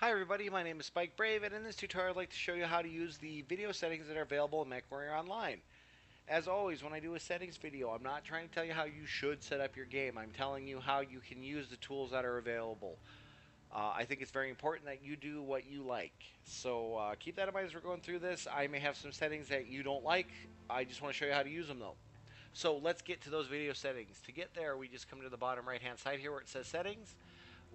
Hi everybody, my name is Spike Brave, and in this tutorial I'd like to show you how to use the video settings that are available in MechWarrior Online. As always, when I do a settings video, I'm not trying to tell you how you should set up your game. I'm telling you how you can use the tools that are available. I think it's very important that you do what you like. So keep that in mind as we're going through this. I may have some settings that you don't like. I just want to show you how to use them though. So let's get to those video settings. To get there, we just come to the bottom right hand side here where it says settings.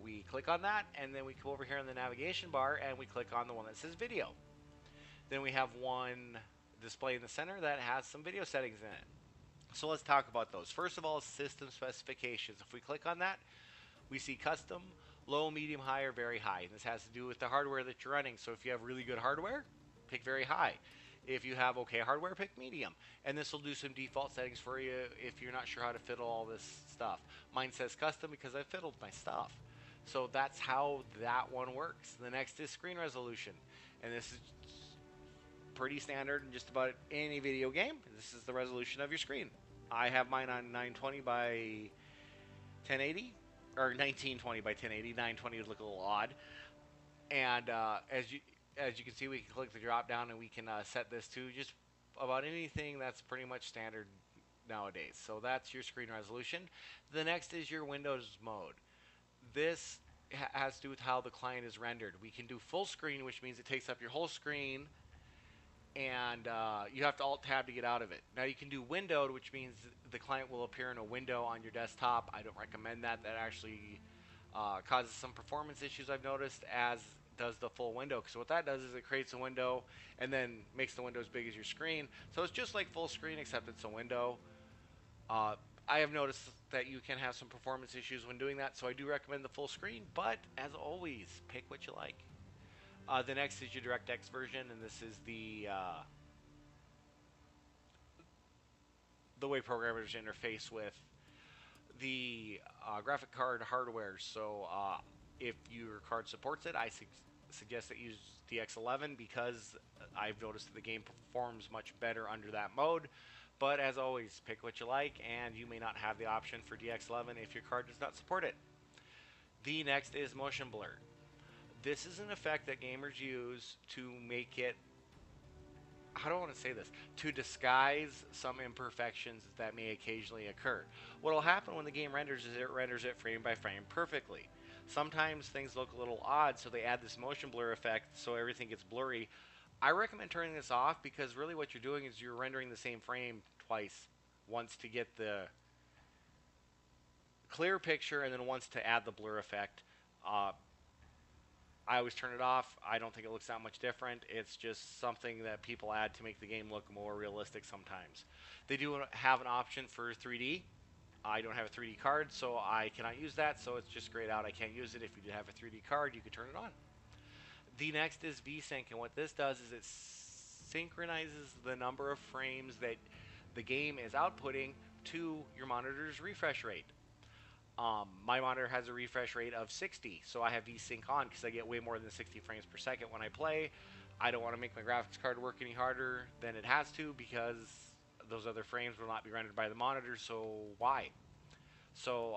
We click on that, and then we come over here in the navigation bar and we click on the one that says video. Then we have one display in the center that has some video settings in it. So let's talk about those. First of all, system specifications. If we click on that, we see custom, low, medium, high, or very high. And this has to do with the hardware that you're running. So if you have really good hardware, pick very high. If you have okay hardware, pick medium. And this will do some default settings for you if you're not sure how to fiddle all this stuff. Mine says custom because I fiddled my stuff. So that's how that one works. The next is screen resolution. And this is pretty standard in just about any video game. This is the resolution of your screen. I have mine on 920 by 1080, or 1920 by 1080. 920 would look a little odd. And as you can see, we can click the drop down and we can set this to just about anything that's pretty much standard nowadays. So that's your screen resolution. The next is your Windows mode. This has to do with how the client is rendered. We can do full screen, which means it takes up your whole screen, and you have to alt tab to get out of it. Now you can do windowed, which means the client will appear in a window on your desktop. I don't recommend that. That actually causes some performance issues I've noticed, as does the full window. So what that does is it creates a window and then makes the window as big as your screen. So it's just like full screen, except it's a window. I have noticed that you can have some performance issues when doing that, so I do recommend the full screen, but as always, pick what you like. The next is your DirectX version, and this is the way programmers interface with the graphic card hardware. So if your card supports it, I suggest that you use DX11 because I've noticed that the game performs much better under that mode. But as always, pick what you like, and you may not have the option for DX11 if your card does not support it. The next is motion blur. This is an effect that gamers use to make it, how do I want to say this, to disguise some imperfections that may occasionally occur. What will happen when the game renders is it renders it frame by frame perfectly. Sometimes things look a little odd, so they add this motion blur effect so everything gets blurry. I recommend turning this off because really what you're doing is you're rendering the same frame twice. Once to get the clear picture and then once to add the blur effect. I always turn it off. I don't think it looks that much different. It's just something that people add to make the game look more realistic sometimes. They do have an option for 3D. I don't have a 3D card, so I cannot use that, so it's just grayed out. I can't use it. If you do have a 3D card, you can turn it on. The next is Vsync, and what this does is it synchronizes the number of frames that the game is outputting to your monitor's refresh rate. My monitor has a refresh rate of 60, so I have Vsync on because I get way more than 60 frames per second when I play. I don't want to make my graphics card work any harder than it has to because those other frames will not be rendered by the monitor, so why? So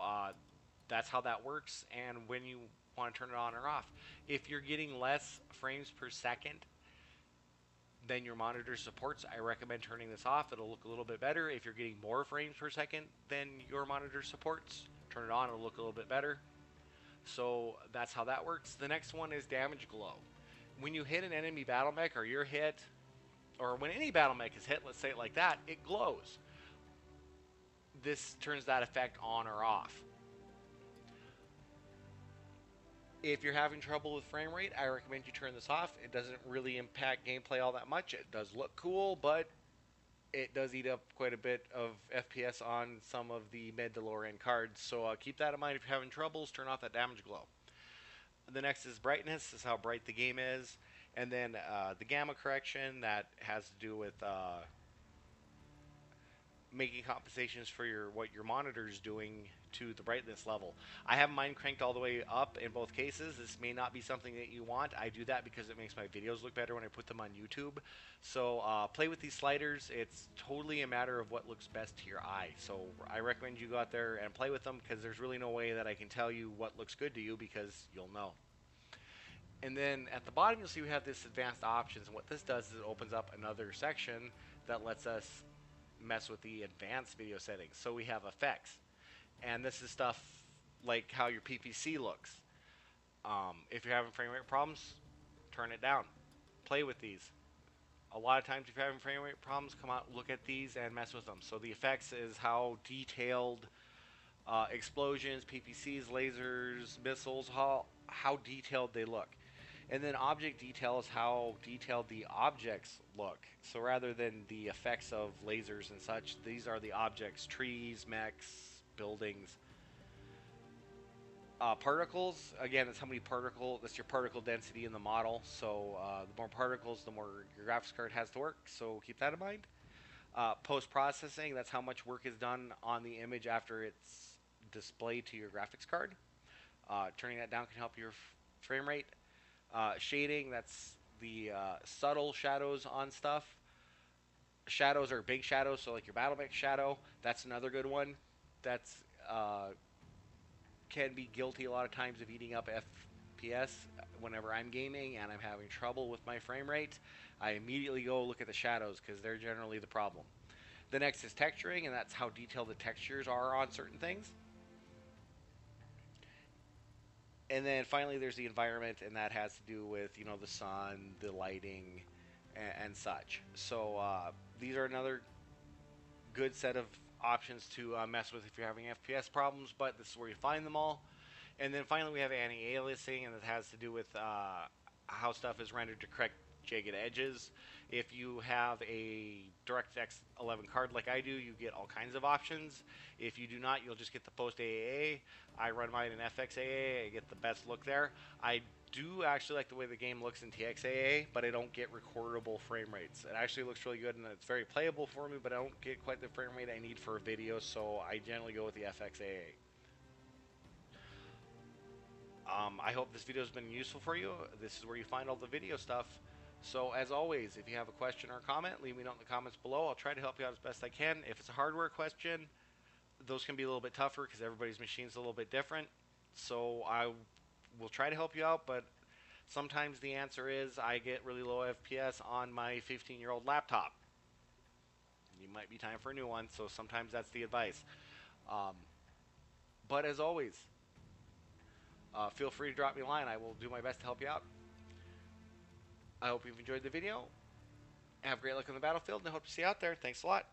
that's how that works, and when you want to turn it on or off. If you're getting less frames per second than your monitor supports, I recommend turning this off. It'll look a little bit better. If you're getting more frames per second than your monitor supports, turn it on, it'll look a little bit better. So that's how that works. The next one is damage glow. When you hit an enemy battle mech, or you're hit, or when any battle mech is hit, let's say it like that, it glows. This turns that effect on or off. If you're having trouble with frame rate, I recommend you turn this off. It doesn't really impact gameplay all that much. It does look cool, but it does eat up quite a bit of FPS on some of the mid to lower end cards. So keep that in mind if you're having troubles. Turn off that damage glow. The next is brightness. This is how bright the game is. And then the gamma correction, that has to do with making compensations for what your monitor is doing to the brightness level. I have mine cranked all the way up in both cases. This may not be something that you want. I do that because it makes my videos look better when I put them on YouTube. So play with these sliders. It's totally a matter of what looks best to your eye. So I recommend you go out there and play with them because there's really no way that I can tell you what looks good to you because you'll know. And then at the bottom, you'll see we have this advanced options. And what this does is it opens up another section that lets us mess with the advanced video settings. So we have effects. And this is stuff like how your PPC looks. If you're having frame rate problems, turn it down. Play with these. A lot of times if you're having frame rate problems, come out, look at these, and mess with them. So the effects is how detailed explosions, PPCs, lasers, missiles, how detailed they look. And then object detail is how detailed the objects look. So rather than the effects of lasers and such, these are the objects, trees, mechs, buildings. Particles, again, that's that's your particle density in the model. So the more particles, the more your graphics card has to work. So keep that in mind. Post-processing, that's how much work is done on the image after it's displayed to your graphics card. Turning that down can help your frame rate. Shading, that's the subtle shadows on stuff. Shadows are big shadows, so like your battle mech shadow, that's another good one. That's can be guilty a lot of times of eating up FPS whenever I'm gaming and I'm having trouble with my frame rate. I immediately go look at the shadows because they're generally the problem. The next is texturing, and that's how detailed the textures are on certain things. And then finally there's the environment, and that has to do with the sun, the lighting, and such. So these are another good set of options to mess with if you're having FPS problems, but this is where you find them all. And then finally we have anti-aliasing, and that has to do with how stuff is rendered to correct jagged edges. If you have a DirectX 11 card like I do, you get all kinds of options. If you do not, you'll just get the post AAA. I run mine in FXAA. I get the best look there. I do actually like the way the game looks in TXAA, but I don't get recordable frame rates. It actually looks really good, and it's very playable for me, but I don't get quite the frame rate I need for a video, so I generally go with the FXAA. I hope this video has been useful for you. This is where you find all the video stuff. So as always, if you have a question or a comment, leave me a note in the comments below. I'll try to help you out as best I can. If it's a hardware question, those can be a little bit tougher because everybody's machine's a little bit different. So I will try to help you out, but sometimes the answer is I get really low FPS on my 15-year-old laptop. You might be time for a new one, so sometimes that's the advice. But as always, feel free to drop me a line. I will do my best to help you out. I hope you've enjoyed the video. Have great luck on the battlefield, and I hope to see you out there. Thanks a lot.